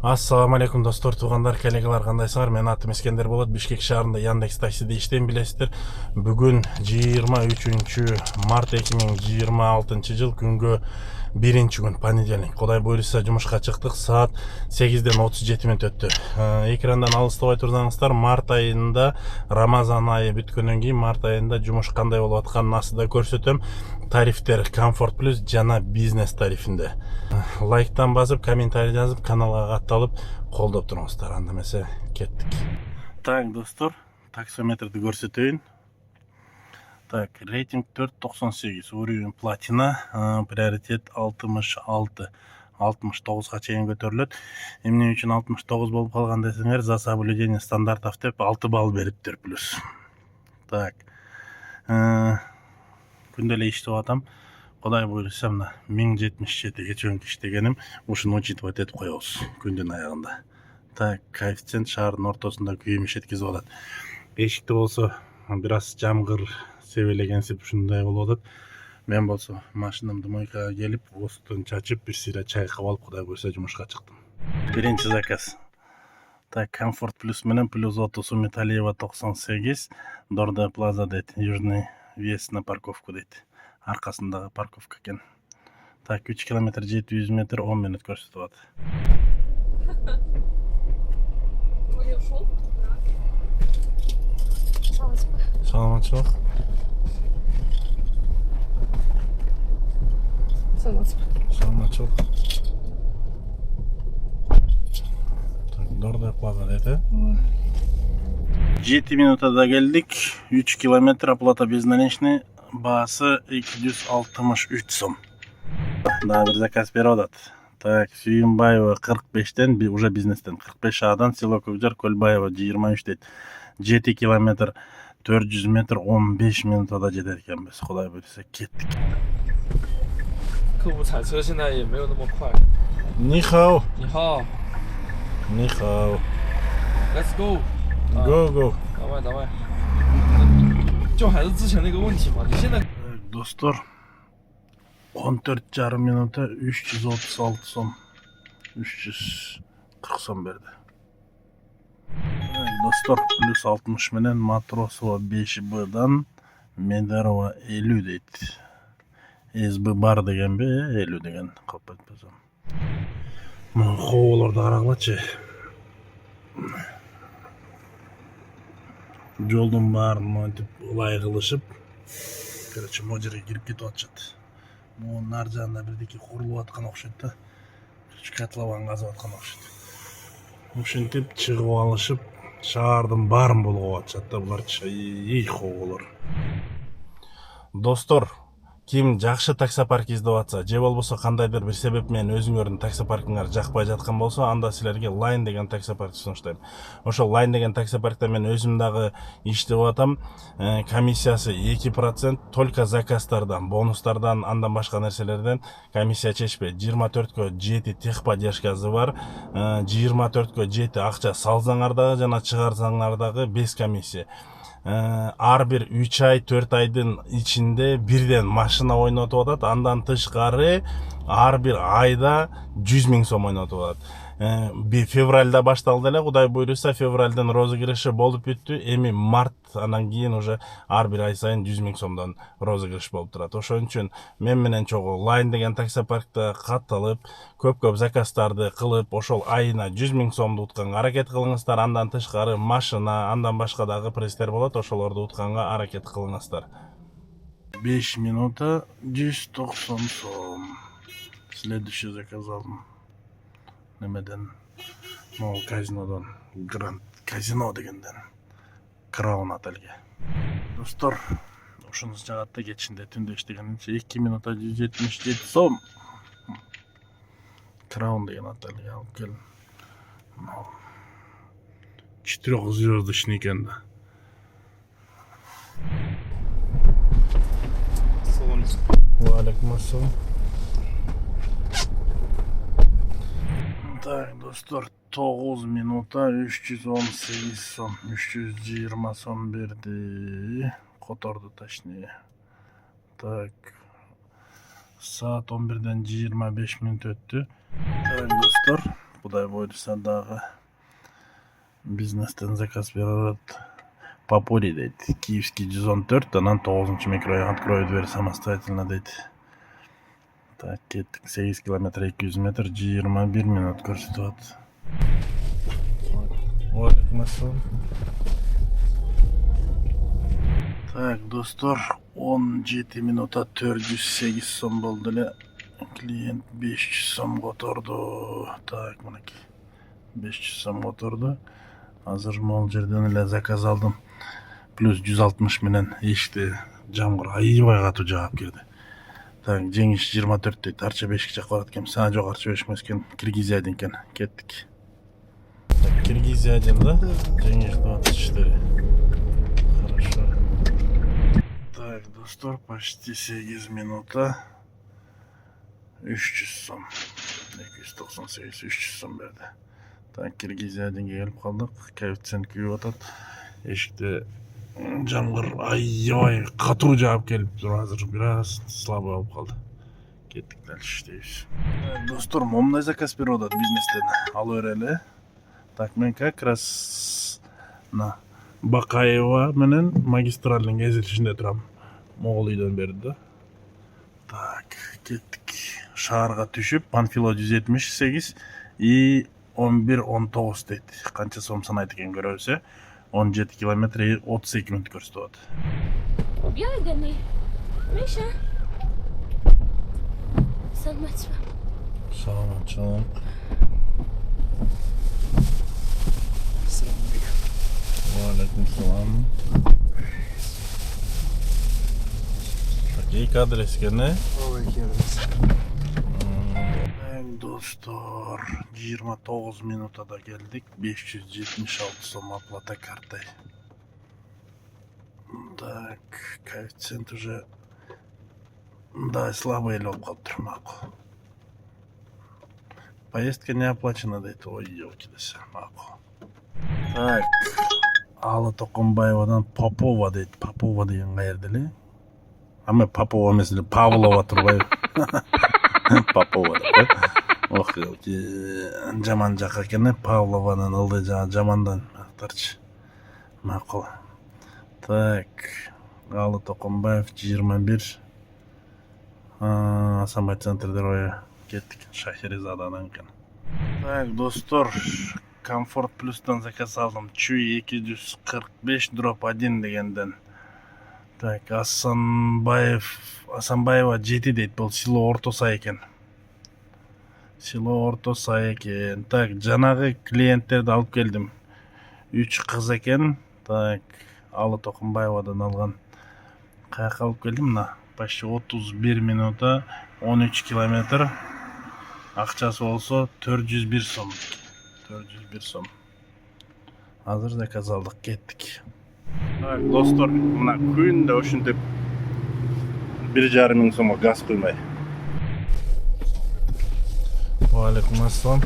Ассаламу алейкум достор, туугандар, коллегалар, кандайсыңар? Менин атым Искендер болот. Бишкек шаарында Яндекс таксиде иштейм, билесиздер. Бүгүн 23 март 2026 жыл, күнгө 1-күн, понедельник. Кудай буйруса жумушка чыктык. Саат 8:37 өттү. Экрандан алыстабай турсаңыздар, март айында, Рамазан айы бүткөндөн кийин март айында жумуш кандай болуп атканын астыда көрсөтөм. Тарифтер Комфорт плюс жана бизнес тарифинде. Лайктан басып, комментарий жазып, каналга катталып колдоп туруңуздар. Анда эмесе кеттик. Так, достор, таксометрди көрсөтөйүн. Так, рейтинг 4.98, уровень платина, приоритет 66, 69-га чейин көтөрүлөт. Эмне үчүн 69 болуп калган десеңер, за соблюдение стандартов деп 6 балл бериптир плюс. Так, күндө эле иштеп атам. Кудай буйруса мына 1077 чөңкү иштегеним, ушуну учитывать этип коебуз күндүн аягында. Так, коэффициент шаардын ортосунда күйүмүш эткизип атат. Эшикти болсо бир аз жамгыр себелегенсип ушундай болуп атат. Мен болсо машинамды мойкага келип, воздухтон чачып, бир сыйра чайкап алып, кудай буйруса жумушка чыктым. Биринчи заказ. Так, Комфорт плюс менен плюс 30 Металиева 98, Дорда Плаза дейт. Южный въезд на парковку дейт. Аркасындагы парковка экен. Так, 3 километр 700 метр 10 минут көрсөтүп атат. Саламатчылык. Саламатчылык. Так, Дорда Плаза дейт. 7 минутада келдик. 3 километр оплата без наличный. Баасы 263 сом. Да, бир заказ берип атат. Так, Сүйүнбаева 45тен, уже бизнестен 45 адан, село Көкжар, Көлбаева 23 дейт. 7 километр 400 метр 15 минутада жетет экенбиз. Кудай буйруса кеттик. 客户踩车现在也没有那么快。 Нихао. 你好 Нихао. ，Let's go。 Go go. давай。就还是之前那个问题嘛，你现在。 Достор, 14,5 минута 336 сом. 340 сом берди. Достор, плюс 60 менен Матросова 5Бдан Медарова 50 дейт. СБ бар дегенби, 50 деген калп айтпасам. Коолорду карагылачы. Жолдун баарын монтип ылай кылышып, короче, могу жерге кирип кетип атышат. Могу нар жагында бирдеке курулуп аткан окшойт да. Котлован казып аткан окшойт. Ушинтип чыгып алышып, шаардын баарын болгоп атышат да буларчы. Коолор. Достор, ким жакшы таксопарк издеп атса, же болбосо кандайдыр бир себеп менен өзүңөрдүн таксопаркыңар жакпай жаткан болсо, анда силерге Line деген таксопаркты сунуштайм. Ошол Line деген таксопаркта мен өзүм дагы иштеп атам. Комиссиясы 2%, только заказдардан, бонустардан, андан башка нерселерден комиссия чечпейт. 24кө 7 техподдержкасы бар. 24кө 7 акча салсаңар дагы жана чыгарсаңар дагы без комиссия. Ар бир 3 ай 4 айдын ичинде бирден машина ойнотуп атат. Андан тышкары ар бир айда 100 000 сом ойнотуп атат. Февралда башталды эле, кудай буйруса февралдын розыгрышы болуп бүттү. Эми март, анан кийин уже ар бир ай сайын 100 000 сомдон розыгрыш болуп турат. Ошон үчүн мен менен чогуу Line деген таксопаркта катталып, көп заказдарды кылып, ошол айына 100 000 сомду утканга аракет кылыңыздар. Андан тышкары машина, андан башка дагы престер болот, ошолорду утканга аракет кылыңыздар. 5 минута 190 сом. Следующий заказ алдым. Немеден, могу казинодон, Гранд Казино дегенден, Краун отельге. Достор, ушунус жагатта кечинде түндө иштегенче 2 минута 177 сом. Краун деген отельге алып келдим. 4-звездочный экен да. Валейкум ассалам. Так, достор, 9 минута 318 сом, 320 сом берди. Которду точнее. Так, saat 11'den 25 minut öttü. Evet dostlar, bu Кудай буйруса дагы бизнестен заказ берет. Попури дейт. Киевский 114, анан 9 микрорайон откроет дверь самостоятельно дейт. Так, кеттик 8 километр 200 метр 21 минут көрсөтүп атат. Алейкум ассалам. Так, достор, 17 минута 408 сом болду эле. Клиент 500 сом которду. Так, мынакей 500 сом которду. Азыр могул жерден эле заказ алдым. Плюс 160 менен эшикти жамгыр аябай катуу жаап кирди. Так, жеңиш 24 дейт. Арча 5 жакка барат экен. Сага жок, Арча 5 эмес экен, Киргизиядан экен. Кеттик. Киргизиядан да? Жеңиш 24. Хорошо. Так, достор, почти 8 минута 300 сом. 298 300 сом берди. Так, Киргизиядан келип калдык. Коэффициент күйүп атат. Эшикте жамгыр аябай катуу жаап келип туруп, азыр бир аз слабый болуп калды. Кеттик дальше иштейбиз. Достор, момундай заказ берип атат бизнестен. Алып берели. Так, мен как раз на Бакаева менен магистральдын кезилишинде турам. Могул үйдөн бери да. Так, кеттик. Шаарга түшүп, Панфилов 178 и 11-19 дейт. Канча сом санайт экен көрөбүз. 17 километр 32 минут көрсөтүп атат. Бьёрганы. Миша. Саламатсызбы? Саламатчылык. Алейкум салам. Так, эки адрес экен, э? Ой, керемет. Достор, 29 минутада келдик. 576 сом оплата картой. Так, коэффициент уже да, слабый болуп калыптыр, макул. Поездка не оплачена дейт. Ой, ёлки десе, макул. Так, Алы Токонбаевадан Попова дейт. Попова деген каерде эле? Ама Попова эмес эле, Павлова турбайбы? Попова деп. Ох, жаман жак экен, Павлованын ылдый жагы жамандан актарчы. Макул. Так, Алы Токонбаев 21. Асанбай центрде рое кеттик, Шахерезададан экен. Так, достор, Комфорт Плюстан заказ алдым. Чуй 245 дроп 1 дегенден. Так, Асанбаева 7 дейт, бул село Орто Сай экен. Село Орто Сай экен. Так, жанагы клиенттерди алып келдим. 3 кыз экен. Так, Алы Токонбаевадан алган. Каяка алып келдим мына? Почти 31 минута 13 километр. Акчасы болсо 401 сом. 401 сом. Азыр заказ алдык, кеттик. Так, достор, мына күндө ушинтип 1,5 миң сомго газ куймай. Алейкум ассалам.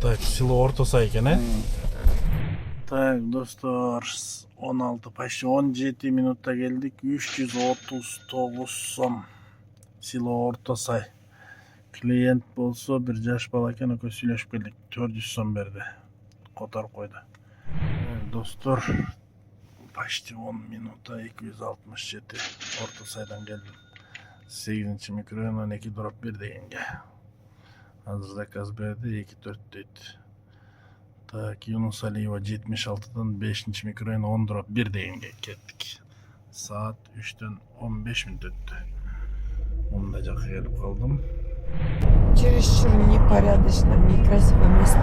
Так, село Орто Сай экен, э? Так, достор, 16, почти 17 минутта келдик. 339 сом. Село Орто Сай. Клиент болсо бир жаш бала экен, экөө сүйлөшүп келдик. 400 сом берди. Которуп койду. Достор, почти 10 минута 267 Орто Сайдан келдим. 8 микрорайон 2 дроп 1 дегенге. Азыр заказ берди, 2-4 дейт. Так, Юнус Алиева 76-дан 5 микрорайон 10 дроп 1 дегенге кеттик. Saat 3'ten 15 минут өттү. Мында жакка келип калдым. Чересчур непорядочно, некрасиво место.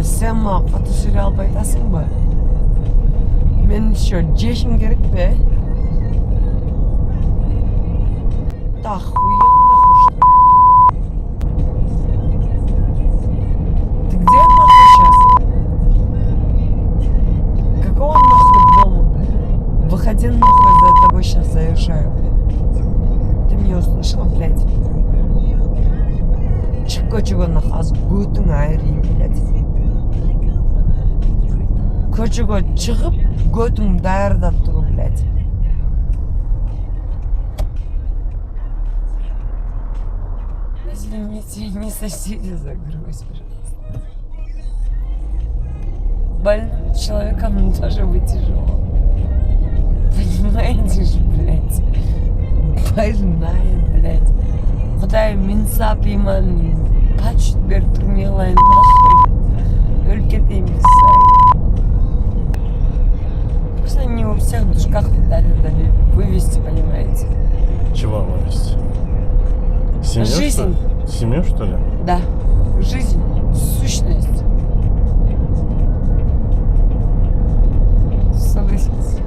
Sen mı katı албайдасың ба? Мен еще жешим керек бе? Да охуенно что? Ты где нахуй сейчас? Какого нахуй дома, блядь? Выходи нахуй, за тобой сейчас заезжаю, блядь. Ты меня услышал, блядь? Чего нахуй, гутың айрым, блядь. Көчөгө чыгып Götüm даярдап тұру, блядь. Извините, не сочтите за грусть, пожалуйста. Больным человеком тоже быть тяжело. Понимаете же, блядь? Больная, блядь. Құдай минсап иман пачт беріп тұр, не қылайын, нахуй. Өліп кетейін Просто не у всех в душках дали вывести, понимаете? Чего вывести? Семью, Жизнь. Что ли? Семью, что ли? Да. Жизнь. Сущность. Согласитесь.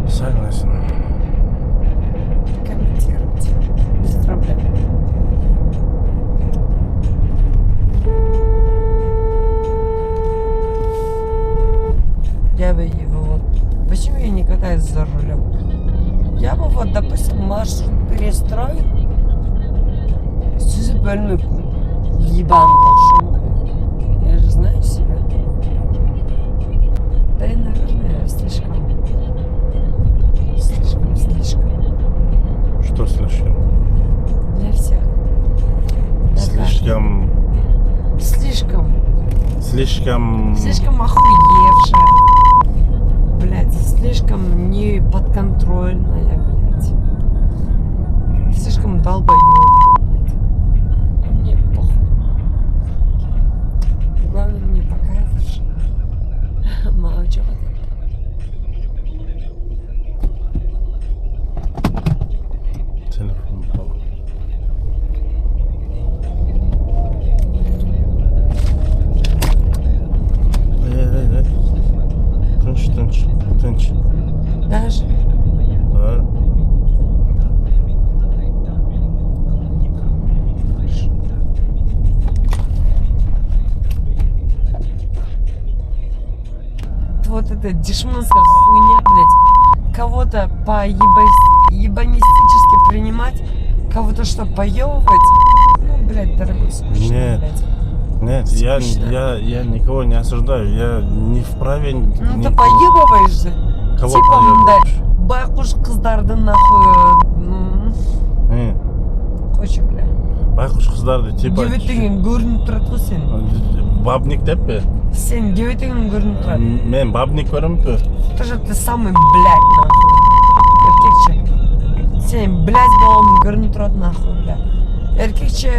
Согласен. Комментируйте. Без проблем. Я бы его вот... Почему я не катаюсь за рулем? Я бы вот, допустим, маршрут перестроил. Сюзы бөлмөк. Ебан большой. Я же знаю себя. Да и, наверное, слишком. Что слишком? Для всех. Слишком... Слишком охуевшая. Блядь, слишком не подконтрольная, блядь. Слишком долбоёбка, блядь. Мне похуй. Главное, мне покажешь. Мало чего. Телефон упал. Тынч. Даже? Да. Вот эта дешманская хуйня, блядь. Кого-то ебанистически принимать, кого-то что, поёбывать. Ну, блядь, дорогой, скучно, Нет. блядь. Нет, я никого не осуждаю. Я не вправе... Ну, не- ты поебываешь же. Кого Типа, мындай поебываешь? байкуш кыздарды нахуй. Короче, бля. Байкуш кыздарды типа... Кебетегің көрініп тұрады ғой сен. Бабник деп пе? Сен кебетегің көрініп тұрады. Мен бабник көрім пе? Тоже ты самый, блядь, нахуй. Еркекше. Сен, блядь, болғың көрініп тұрады нахуй, бля. Еркекше,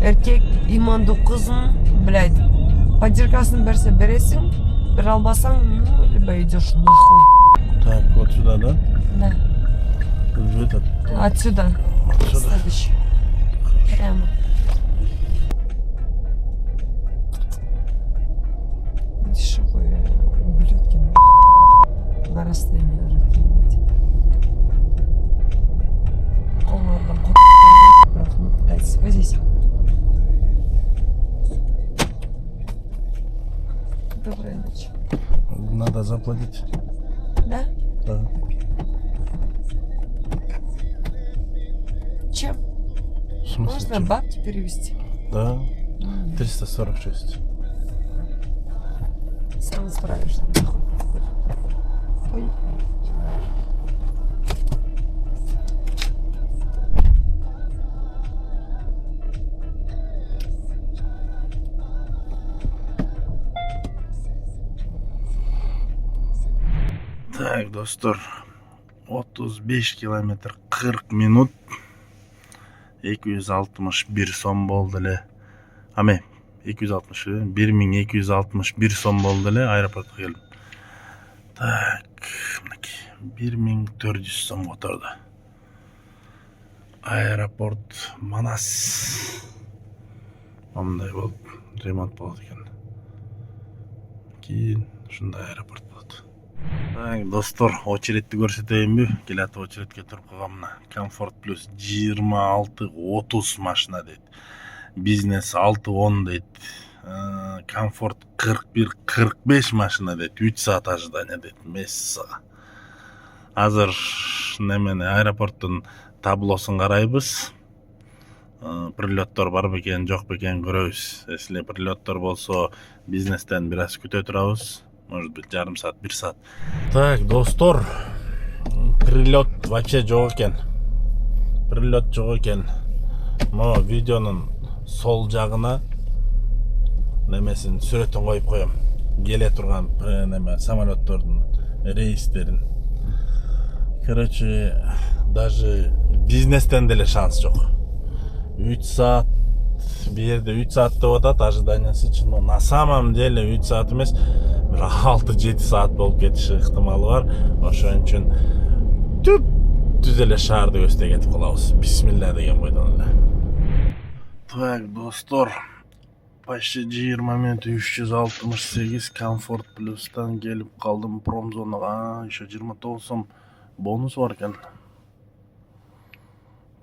еркек иманды қызын, блядь, поддержкасын берсе бересің, бір албасаң, ну, либо идешь нахуй. Так, вот сюда, да? Да. В этот... Отсюда. Отсюда. Следующий. Прямо. Дешевые ублюдки, нахуй. На расстоянии руки, блядь. Қолдардан қот бірақ, ну, блядь, связись. Доброй ночи. Надо заплатить. Да? Да. Чем? В смысле, Можно чем? бабки перевести? Да. 346. Сам справишься. Ой. Так, достор. 35 километр 40 минут. 261 сом болды эле. Аме 260 1261 сом болды эле аэропортко келдим. Так, мынакей 1400 сом которду. Аэропорт Манас. Мындай болуп ремонт болот экен. Кийин ушундай аэропорт болот. Так, достор, очередти көрсөтөйүнбү? Келатып очередке туруп калгам мына. Комфорт плюс 26-30 машина дейт. Бизнес 6-10 дейт. Комфорт 41-45 машина дейт. 3 саат ожидание дейт. Мессага. Азыр немени аэропорттун таблосун карайбыз. прилеттор бар бекен, жок бекен көрөбүз. Если прилеттор болсо, бизнестен бир аз күтө турабыз. Может быть, жарым саат, 1 саат. Так, достор, прилет вообще жок экен. Прилет жок экен. Могу видеонун сол жагына немесин сүрөтүн коюп коем. Келе турган неме самолеттордун рейстерин. Короче, даже бизнестен деле шанс жок. 3 саат, bir yerde 3 saat деп атат ожиданиясы үчүн, но на самом деле 3 saat эмес, бир 6-7 saat болуп кетиши ыктымалы бар. Ошон үчүн түз эле шаарды көздөй кетип калабыз. Бисмилля деген бойдон эле. Так, достор, почти 20 минут 368 комфорт плюстан келип калдым промзонага. Еще 29 сом бонус бар экен.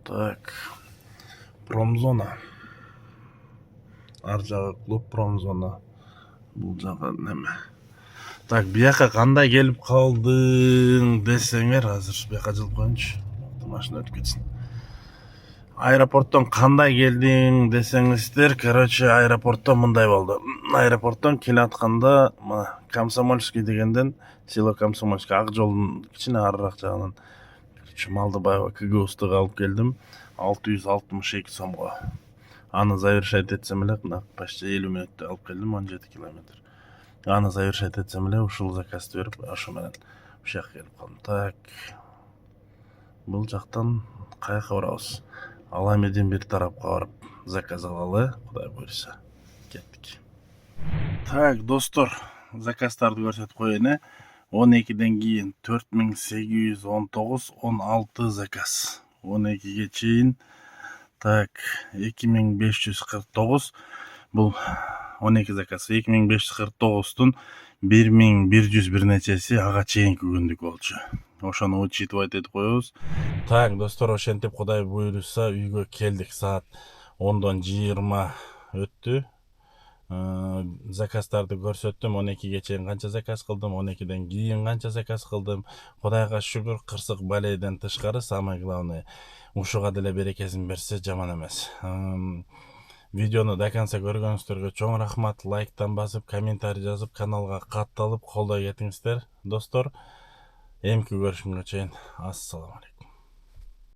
Так, промзона. Ар жагы клуб промзона. Бул жагы неме? Так, бияка кандай келип калдың десеңер, азыр бияка жылып коеюнчу. Машина өтүп кетсин. Аэропорттон кандай келдиң десеңиздер, короче, аэропорттон мындай болду. Аэропорттон келе атканда, Комсомольский дегенден, село Комсомольский, ак жолдун кичине арыраак жагынан Малдыбаева КГУстуга алып келдим. 662 сомго. Аны завершать этсем эле, почти 50 минутта алып келдим, 17 километр. Аны завершать этсем эле, ушул заказды берип, ошо менен ушак келип калдым. Так, бул жактан каяка барабыз? Аламедин бир тарапка барып заказ алалы, Кудай буйруса. Кеттик. Так, достор, заказдарды көрсөтүп коеюн. 12ден кийин 4819 16 заказ. 12ге чейин. Так, 2549. Бул 12 заказ. 2549тун 1100 бир нечеси ага чейинки күндүк болчу. Ошону учитывать этип коебуз. Так, достор, ошентип Кудай буйруса үйгө келдик. Саат 10дон 20 өттү. Заказдарды көрсөттүм. 12ге чейин канча заказ кылдым, 12ден кийин канча заказ кылдым. Кудайга шүгүр, кырсык балейден тышкары, самое главное, ушуга деле берекесин берсе жаман эмес. Видеону до конца көргөнүңүздөргө чоң рахмат. Лайктан басып, комментарий жазып, каналга катталып колдой кетиңиздер, достор. Эмки көрүшкөнгө чейин, ассаламу алейкум.